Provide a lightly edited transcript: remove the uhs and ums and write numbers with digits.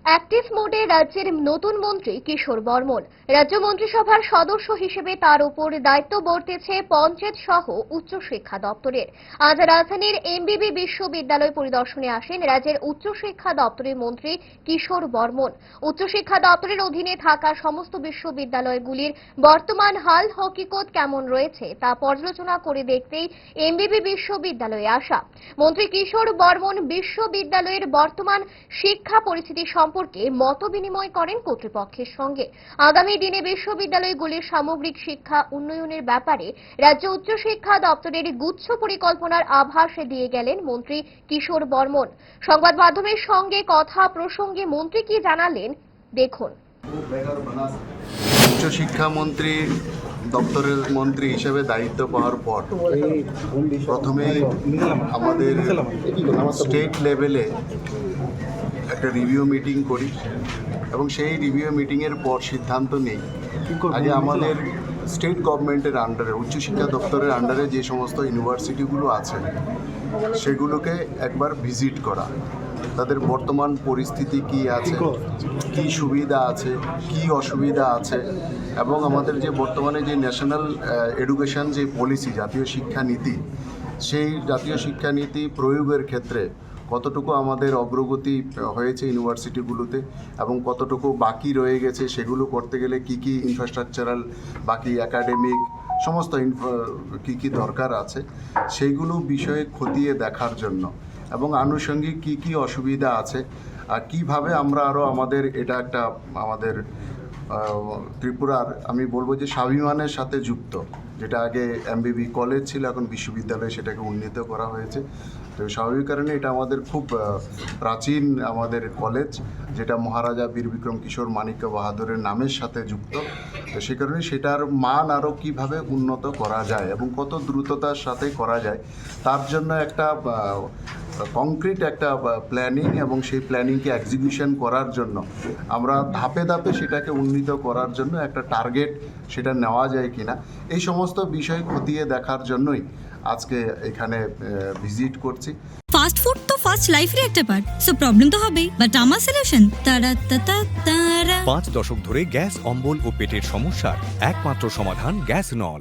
Active মোডে রাজ্যের নতুন মন্ত্রী কিশোর বর্মন। রাজ্য মন্ত্রিসভার সদস্য হিসেবে তার উপর দায়িত্ব বর্তেছে পঞ্চায়েত সহ উচ্চশিক্ষা দপ্তরের। আজ রাজধানীর এমবিবি বিশ্ববিদ্যালয় পরিদর্শনে আসেন রাজ্যের উচ্চশিক্ষা দপ্তরের মন্ত্রী কিশোর বর্মন। উচ্চশিক্ষা দপ্তরের অধীনে থাকা সমস্ত বিশ্ববিদ্যালয়গুলির বর্তমান হাল হকিকত কেমন রয়েছে তা পর্যালোচনা করে দেখতেই এমবিবি বিশ্ববিদ্যালয়ে আসা মন্ত্রী কিশোর বর্মন বিশ্ববিদ্যালয়ের বর্তমান শিক্ষা পরিস্থিতি সম্পর্কে মতবিনিময় করেন কর্তৃপক্ষের সঙ্গে। আগামী দিনে বিশ্ববিদ্যালয়গুলির সামগ্রিক শিক্ষা উন্নয়নের ব্যাপারে রাজ্য উচ্চশিক্ষা দপ্তরের গুচ্ছ পরিকল্পনার আভাস দিয়ে গেলেন মন্ত্রী কিশোর বর্মন। সংবাদ মাধ্যমের সঙ্গে কথা প্রসঙ্গে মন্ত্রী কি জানালেন দেখুন। উচ্চশিক্ষা মন্ত্রী দপ্তরের মন্ত্রী হিসেবে দায়িত্ব পাওয়ার পর প্রথমে আমাদের স্টেট লেভেলে একটা রিভিউ মিটিং করি এবং সেই রিভিউ মিটিংয়ের পর সিদ্ধান্ত নেই আগে আমাদের স্টেট গভর্নমেন্টের আন্ডারে উচ্চশিক্ষা দপ্তরের আন্ডারে যে সমস্ত ইউনিভার্সিটিগুলো আছে সেগুলোকে একবার ভিজিট করা, তাদের বর্তমান পরিস্থিতি কি আছে, কি সুবিধা আছে, কি অসুবিধা আছে, এবং আমাদের যে বর্তমানে যে ন্যাশনাল এডুকেশন যে পলিসি জাতীয় শিক্ষানীতি, সেই জাতীয় শিক্ষানীতি প্রয়োগের ক্ষেত্রে কতটুকু আমাদের অগ্রগতি হয়েছে ইউনিভার্সিটিগুলোতে এবং কতটুকু বাকি রয়ে গেছে, সেগুলো করতে গেলে কি কি ইনফ্রাস্ট্রাকচারাল বাকি একাডেমিক সমস্ত কি কি দরকার আছে সেইগুলো বিষয়ে খতিয়ে দেখার জন্য এবং আনুষঙ্গিক কি কি অসুবিধা আছে আর কিভাবে আমরা আরও আমাদের এটা একটা আমাদের ত্রিপুরার আমি বলবো যে স্বাভিমানের সাথে যুক্ত, যেটা আগে এমবিবি কলেজ ছিল এখন বিশ্ববিদ্যালয়ে সেটাকে উন্নীত করা হয়েছে। তো স্বাভাবিক কারণে এটা আমাদের খুব প্রাচীন আমাদের কলেজ, যেটা মহারাজা বীর বিক্রম কিশোর মানিক্য বাহাদুরের নামের সাথে যুক্ত। তো সে কারণে সেটার মান আরও কীভাবে উন্নত করা যায় এবং কত দ্রুততার সাথে করা যায় তার জন্য একটা কংক্রিট একটা প্ল্যানিং এবং সেই প্ল্যানিংকে এক্সিকিউশন করার জন্য আমরা ধাপে ধাপে সেটাকে উন্নীত করার জন্য একটা টার্গেট সেটা নেওয়া যায় কিনা এই সমস্ত বিষয় খতিয়ে দেখার জন্যই আজকে এখানে ভিজিট করছি। ফাস্ট ফুড তো ফাস্ট লাইফের একটা পার্ট, সো প্রবলেম তো হবেই, বাট আমার সলিউশন তারা তারা তারা 5 দশক ধরে গ্যাস অম্বল ও পেটের সমস্যার একমাত্র সমাধান গ্যাস নল।